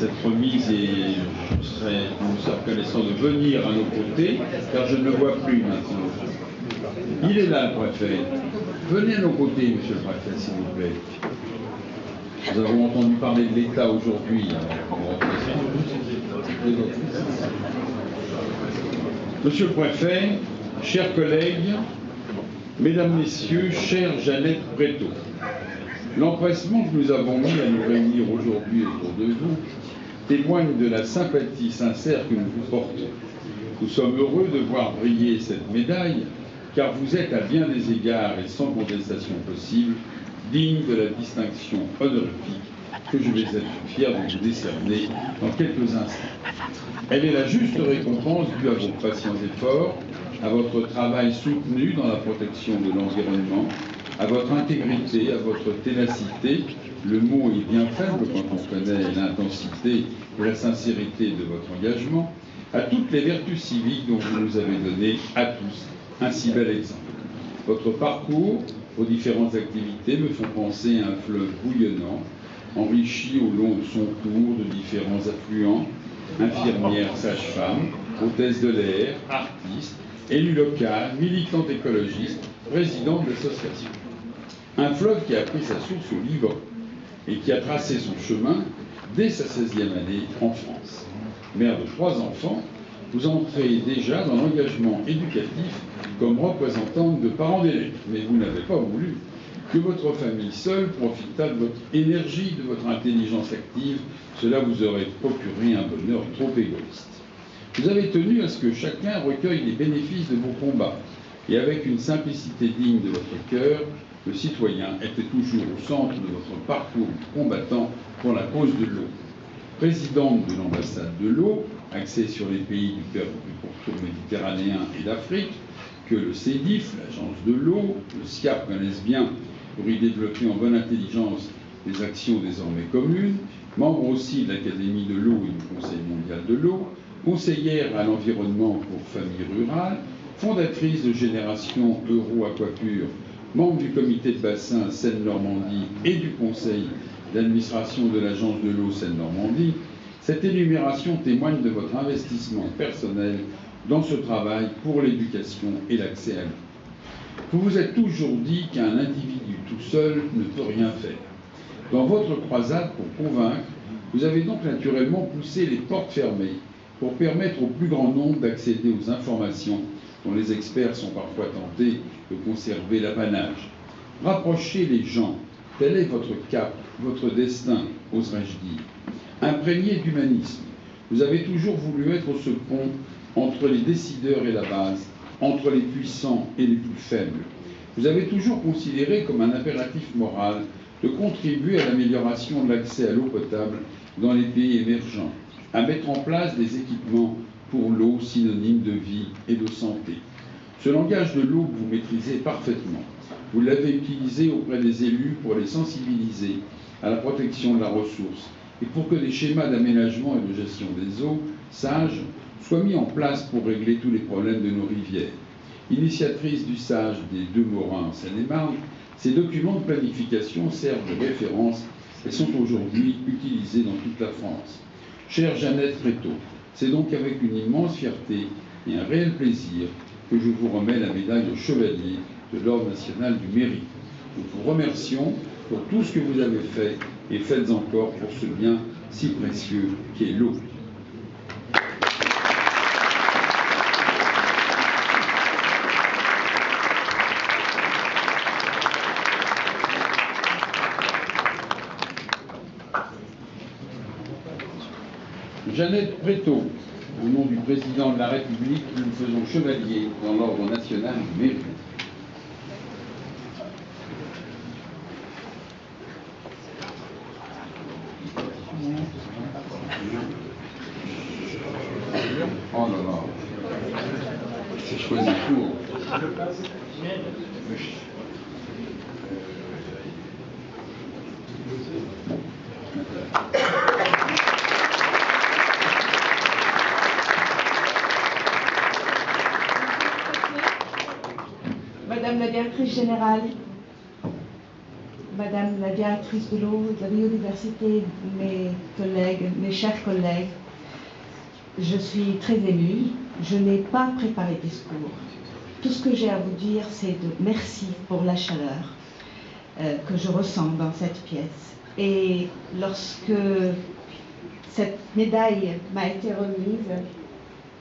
cette remise et nous sommes reconnaissants de venir à nos côtés, car je ne le vois plus maintenant. Il est là, le préfet. Venez à nos côtés, monsieur le préfet, s'il vous plaît. Nous avons entendu parler de l'État aujourd'hui. Monsieur le préfet, chers collègues, mesdames, messieurs, chère Jeannette Bretto, l'empressement que nous avons mis à nous réunir aujourd'hui autour de vous témoigne de la sympathie sincère que nous vous portons. Nous sommes heureux de voir briller cette médaille, car vous êtes à bien des égards et sans contestation possible, digne de la distinction honorifique que je vais être fier de vous décerner dans quelques instants. Elle est la juste récompense due à vos patients efforts, à votre travail soutenu dans la protection de l'environnement, à votre intégrité, à votre ténacité. Le mot est bien faible quand on connaît l'intensité et la sincérité de votre engagement, à toutes les vertus civiques dont vous nous avez donné à tous un si bel exemple. Votre parcours, vos différentes activités me font penser à un fleuve bouillonnant, enrichi au long de son cours de différents affluents, infirmières, sages-femmes, hôtesses de l'air, artistes, élus locaux, militants écologistes, présidents d'associations. Un fleuve qui a pris sa source au Liban et qui a tracé son chemin dès sa 16e année en France. Mère de 3 enfants, vous entrez déjà dans l'engagement éducatif comme représentante de parents d'élèves, mais vous n'avez pas voulu que votre famille seule profitât de votre énergie, de votre intelligence active. Cela vous aurait procuré un bonheur trop égoïste. Vous avez tenu à ce que chacun recueille les bénéfices de vos combats, et avec une simplicité digne de votre cœur, le citoyen était toujours au centre de votre parcours combattant pour la cause de l'eau. Présidente de l'ambassade de l'eau, axée sur les pays du pourtour méditerranéen et d'Afrique, que le CEDIF, l'agence de l'eau, le SIAP connaissent bien pour y développer en bonne intelligence des actions désormais communes, membre aussi de l'Académie de l'eau et du Conseil mondial de l'eau, conseillère à l'environnement pour familles rurales, fondatrice de Génération Euro Aquapure, membre du comité de bassin Seine-Normandie et du conseil d'administration de l'agence de l'eau Seine-Normandie, cette énumération témoigne de votre investissement personnel dans ce travail pour l'éducation et l'accès à l'eau. Vous vous êtes toujours dit qu'un individu tout seul ne peut rien faire. Dans votre croisade pour convaincre, vous avez donc naturellement poussé les portes fermées pour permettre au plus grand nombre d'accéder aux informations dont les experts sont parfois tentés de conserver l'apanage. Rapprochez les gens, tel est votre cap, votre destin, oserais-je dire. Imprégné d'humanisme, vous avez toujours voulu être ce pont entre les décideurs et la base, entre les puissants et les plus faibles. Vous avez toujours considéré comme un impératif moral de contribuer à l'amélioration de l'accès à l'eau potable dans les pays émergents, à mettre en place des équipements pour l'eau synonyme de vie et de santé. Ce langage de l'eau que vous maîtrisez parfaitement, vous l'avez utilisé auprès des élus pour les sensibiliser à la protection de la ressource et pour que des schémas d'aménagement et de gestion des eaux sages soient mis en place pour régler tous les problèmes de nos rivières. Initiatrice du SAGE des 2 Morins en Seine-et-Marne, ces documents de planification servent de référence et sont aujourd'hui utilisés dans toute la France. Chère Jeannette Bretto, c'est donc avec une immense fierté et un réel plaisir que je vous remets la médaille de chevalier de l'Ordre national du mérite. Nous vous remercions pour tout ce que vous avez fait et faites encore pour ce bien si précieux qu'est l'eau. Jeannette Bretto, au nom du président de la République, nous le faisons chevalier dans l'Ordre national du mérite. Oh là là, c'est choisi pour. Madame la directrice générale, Madame Madame la directrice de l'eau, de la biodiversité, mes collègues, mes chers collègues, je suis très émue. Je n'ai pas préparé de discours. Tout ce que j'ai à vous dire, c'est de merci pour la chaleur que je ressens dans cette pièce. Et lorsque cette médaille m'a été remise,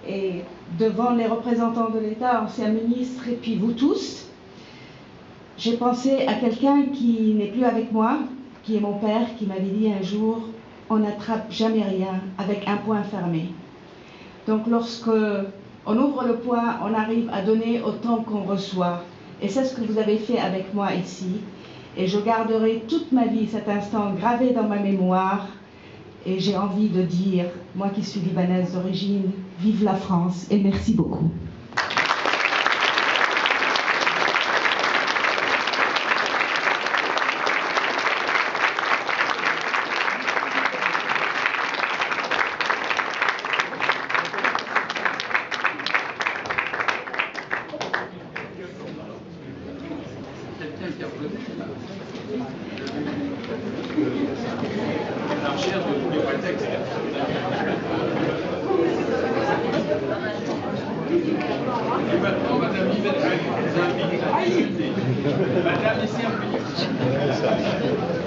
et devant les représentants de l'État, anciens ministres, et puis vous tous, j'ai pensé à quelqu'un qui n'est plus avec moi, qui est mon père, qui m'avait dit un jour, on n'attrape jamais rien avec un poing fermé. Donc lorsque on ouvre le poing, on arrive à donner autant qu'on reçoit. Et c'est ce que vous avez fait avec moi ici. Et je garderai toute ma vie cet instant gravé dans ma mémoire. Et j'ai envie de dire, moi qui suis libanaise d'origine, vive la France et merci beaucoup. L'archère de tous les prétextes. Et maintenant, Madame Yvette, vous invite à discuter. Madame, laissez un peu.